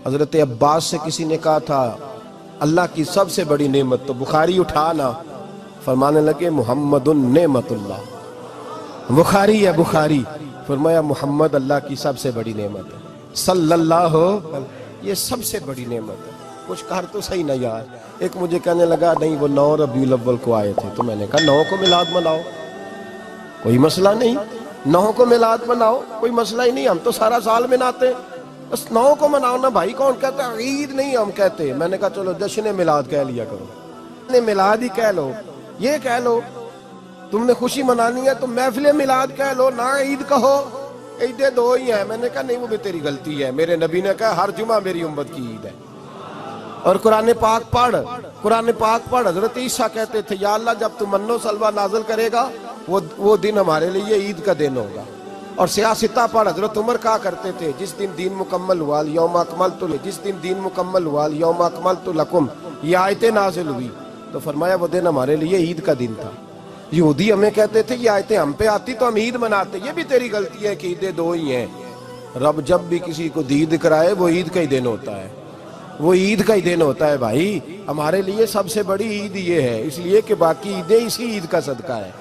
حضرت عباس سے کسی نے کہا تھا اللہ کی سب سے بڑی نعمت، تو بخاری اٹھانا، فرمانے لگے محمد نعمت اللہ، بخاری ہے بخاری، فرمایا محمد اللہ کی سب سے بڑی نعمت ہے، صلی اللہ، یہ سب سے بڑی نعمت ہے۔ کچھ کہر تو صحیح نہ یار۔ ایک مجھے کہنے لگا نہیں وہ 9 ربیع الاول کو آئے تھے، تو میں نے کہا 9 کو میلاد مناؤ، کوئی مسئلہ نہیں، 9 کو میلاد مناؤ، کوئی مسئلہ ہی نہیں، ہم تو سارا سال مناتے ہیں، بس 9 کو مناؤ نا بھائی۔ کون کہتا ہے عید نہیں ہم کہتے؟ میں نے کہا چلو جشن میلاد کہہ لیا کرو، میلاد ہی کہہ لو، یہ کہہ لو، تم نے خوشی منانی ہے تو محفل میلاد کہہ لو، نہ عید کہو، عیدیں 2 ہی ہیں۔ میں نے کہا نہیں وہ بھی تیری غلطی ہے، میرے نبی نے کہا ہر جمعہ میری امت کی عید ہے۔ اور قرآن پاک پڑھ، قرآن پاک پڑھ، حضرت عیسیٰ کہتے تھے یا اللہ جب تو من و سلوہ نازل کرے گا وہ دن ہمارے لیے عید کا دن ہوگا۔ اور سیاستہ پڑھ، حضرت عمر کہا کرتے تھے جس دن دین مکمل ہوا یوم اکملت، جس دن دین مکمل ہوا یوم اکملت لکم، یہ آیتیں نازل ہوئی تو فرمایا وہ دن ہمارے لیے عید کا دن تھا۔ یہودی ہمیں کہتے تھے یہ آیتیں ہم پہ آتی تو ہم عید مناتے، یہ بھی تیری غلطی ہے کہ عیدیں 2 ہی ہیں۔ رب جب بھی کسی کو دید کرائے وہ عید کا ہی دن ہوتا ہے، وہ عید کا ہی دن ہوتا ہے بھائی۔ ہمارے لیے سب سے بڑی عید یہ ہے، اس لیے کہ باقی عیدیں اسی عید کا صدقہ ہے،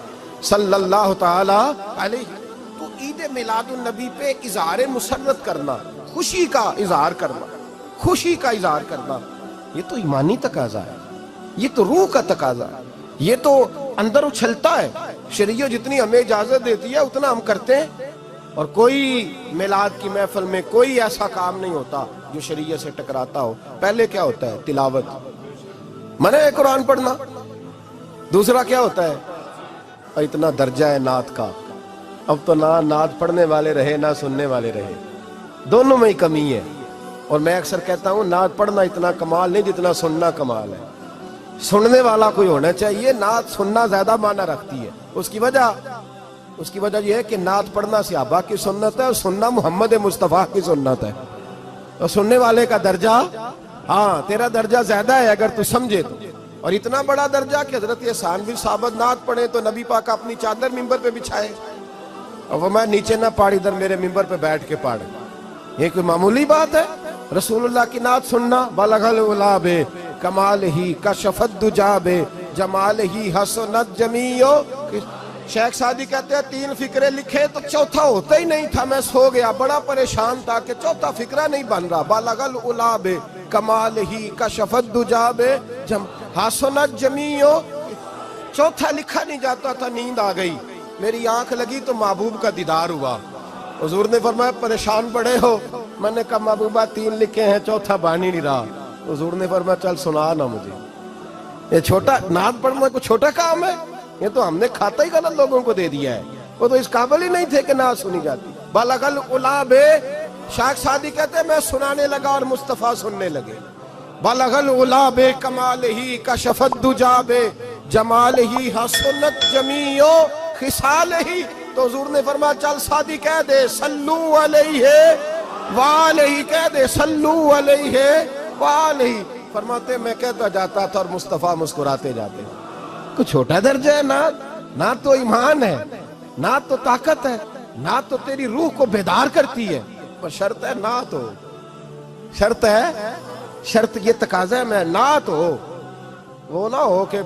صلی اللہ تعالی علیہ۔ تو عید میلاد النبی پہ اظہار مسرت کرنا، خوشی کا اظہار کرنا، خوشی کا اظہار کرنا، یہ تو ایمانی تقاضا ہے، یہ تو روح کا تقاضا ہے، یہ تو اندر اچھلتا ہے۔ شریعت جتنی ہمیں اجازت دیتی ہے اتنا ہم کرتے ہیں، اور کوئی میلاد کی محفل میں کوئی ایسا کام نہیں ہوتا جو شریعت سے ٹکراتا ہو۔ پہلے کیا ہوتا ہے؟ تلاوت، منع ہے قرآن پڑھنا۔ دوسرا کیا ہوتا ہے؟ اتنا درجہ ہے نعت کا، اب تو نہ نعت پڑھنے والے رہے نہ سننے والے رہے، دونوں میں ہی کمی ہے۔ اور میں اکثر کہتا ہوں نعت پڑھنا اتنا کمال نہیں جتنا سننا کمال ہے۔ سننے والا کوئی ہونا چاہیے، نعت سننا زیادہ معنی رکھتی ہے۔ اس کی وجہ یہ ہے کہ نعت پڑھنا صحابہ کی سنت ہے اور سننا محمد مصطفیٰ کی سنت ہے، اور سننے والے کا درجہ، ہاں تیرا درجہ زیادہ ہے اگر تو سمجھے تو۔ اور اتنا بڑا درجہ کہ حضرت احسان بن ثابت نعت پڑھے تو نبی پاک اپنی چادر ممبر پہ بچھائے اور وہ میں نیچے نہ پاڑ، ادھر میرے ممبر پہ بیٹھ کے پاڑ، یہ کوئی معمولی بات ہے؟ رسول اللہ کی نعت سننا، بلغ العلا بے کمال ہی کشفت دجا بے جمال ہی حسنت جمیع۔ شیخ سعدی کہتے ہیں 3 فقرے لکھے تو چوتھا ہوتا ہی نہیں تھا، میں سو گیا، بڑا پریشان تھا کہ چوتھا فقرہ نہیں بن رہا۔ بلغ العلا بے کمال ہی کشفت دجا بے حسنت جمیع، چوتھا لکھا نہیں جاتا تھا، نیند آ گئی، میری آنکھ لگی تو محبوب کا دیدار ہوا۔ حضور نے فرمایا پریشان پڑے ہو؟ میں نے کہا محبوبہ 3 لکھے ہیں چوتھا بن ہی نہیں رہا۔ حضور نے فرمایا چل سنا نا مجھے، یہ چھوٹا نعت پڑھنا کوئی چھوٹا کام ہے؟ یہ تو ہم نے کھاتا ہی غلط لوگوں کو دے دیا ہے، وہ تو اس قابل ہی نہیں تھے کہ نعت سنی جاتی۔ بلغ العلا بے، شیخ سعدی کہتے ہیں میں سنانے لگا اور مصطفیٰ سننے لگے۔ بلغ العلا بے کمال ہی کشفت دجا بے جمال ہی حسنت جمیع خصال ہی۔ تو حضور نے فرمایا چل سعدی کہہ دے صلو علیہ وآلہ، کہہ دے صلو علیہ وآلہ۔ فرماتے میں کہتا جاتا تھا اور مصطفیٰ مسکراتے جاتے۔ کوئی چھوٹا درجہ ہے نعت؟ نعت تو ایمان ہے، نعت تو طاقت ہے، نعت تو تیری روح کو بیدار کرتی ہے، پر شرط ہے نعت ہو، شرط ہے، شرط یہ تقاضا ہے میں نعت ہو، وہ نہ ہو کہ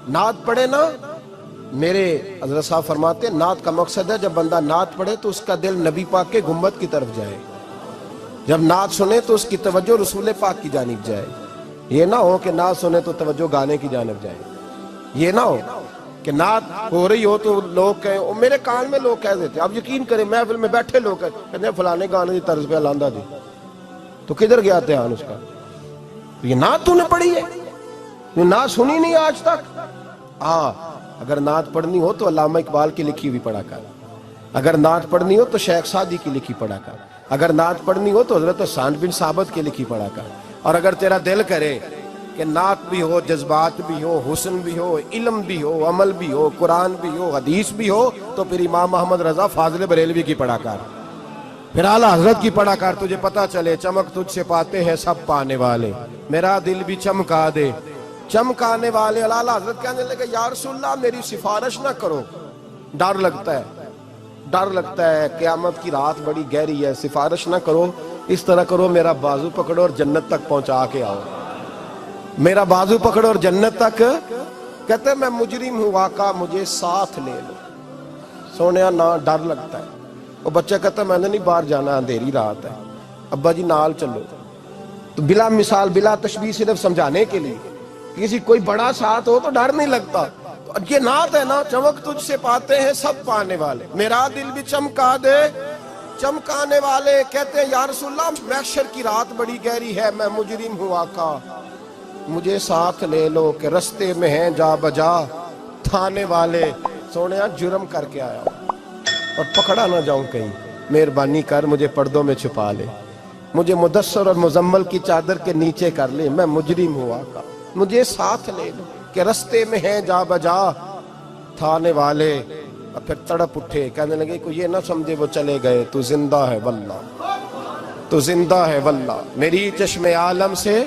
نعت پڑھے نا۔ میرے حضرت صاحب فرماتے ہیں نعت کا مقصد ہے جب بندہ نعت پڑھے تو اس کا دل نبی پاک کے گنبد کی طرف جائے، جب نعت سنے تو اس کی توجہ رسول پاک کی جانب جائے، یہ نہ ہو کہ نعت سنے تو توجہ گانے کی جانب جائے، یہ نہ ہو کہ نعت ہو رہی ہو تو لوگ کہیں، میرے کان میں لوگ کہہ دیتے، اب یقین کریں محفل میں بیٹھے لوگ کہتے ہیں فلانے گانے کی طرز پہ لاندہ دی، تو کدھر گیا دھیان اس کا؟ یہ نعت تو نے پڑھی ہے، یہ نعت سنی نہیں آج تک۔ اگر نعت پڑھنی ہو تو علامہ اقبال کی لکھی ہوئی پڑھا کر، اگر نعت پڑھنی ہو تو شیخ سعدی کی لکھی پڑھا کر، اگر نعت پڑھنی ہو تو حضرت احسان بن ثابت کی لکھی پڑھا کر۔ اور اگر تیرا دل کرے کہ نعت بھی ہو، جذبات بھی ہو، حسن بھی ہو، علم بھی ہو، عمل بھی ہو، قرآن بھی ہو، حدیث بھی ہو، تو پھر امام محمد رضا فاضل بریلوی کی پڑھا کر، پھر اعلیٰ حضرت کی پڑھا کر، تجھے پتا چلے چمک تجھ سے پاتے ہیں سب پانے والے، میرا دل بھی چمکا دے چمکانے والے۔ اعلیٰ حضرت کہنے لگے یا رسول اللہ میری سفارش نہ کرو، ڈر لگتا ہے، ڈر لگتا ہے، قیامت کی رات بڑی گہری ہے، سفارش نہ کرو اس طرح کرو میرا بازو پکڑو اور جنت تک پہنچا کے آؤ، میرا بازو پکڑو اور جنت تک. کہتے ہیں میں مجرم ہوں آقا مجھے ساتھ لے لو. سونے نہ ڈر لگتا ہے. وہ بچہ کہتا ہے میں نے نہیں باہر جانا اندھیری رات ہے. ابا جی نال چلو. تو بلا مثال بلا تشبیہ صرف سمجھانے کے لیے، کسی کوئی بڑا ساتھ ہو تو ڈر نہیں لگتا. یہ نعت ہے نا، چمک تجھ سے پاتے ہیں سب پانے والے، میرا دل بھی چمکا دے چمکانے والے. کہتے ہیں یا رسول اللہ محشر کی رات بڑی گہری ہے، میں مجرم ہوں آقا مجھے ساتھ لے لو کہ رستے میں ہیں جا بجا تھانے والے. سونے جرم کر کے آیا اور پکڑا نہ جاؤں کہیں، مہربانی کر مجھے پردوں میں چھپا لے، مجھے مدثر اور مزمل کی چادر کے نیچے کر لے، میں مجرم ہوں آقا مجھے ساتھ لے لو کہ رستے میں ہیں جا بجا تھانے والے. اور پھر تڑپ اٹھے، کہنے لگے کوئی یہ نہ سمجھے وہ چلے گئے، تو زندہ ہے واللہ تو زندہ ہے واللہ، میری چشم عالم سے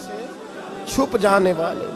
چھپ جانے والے.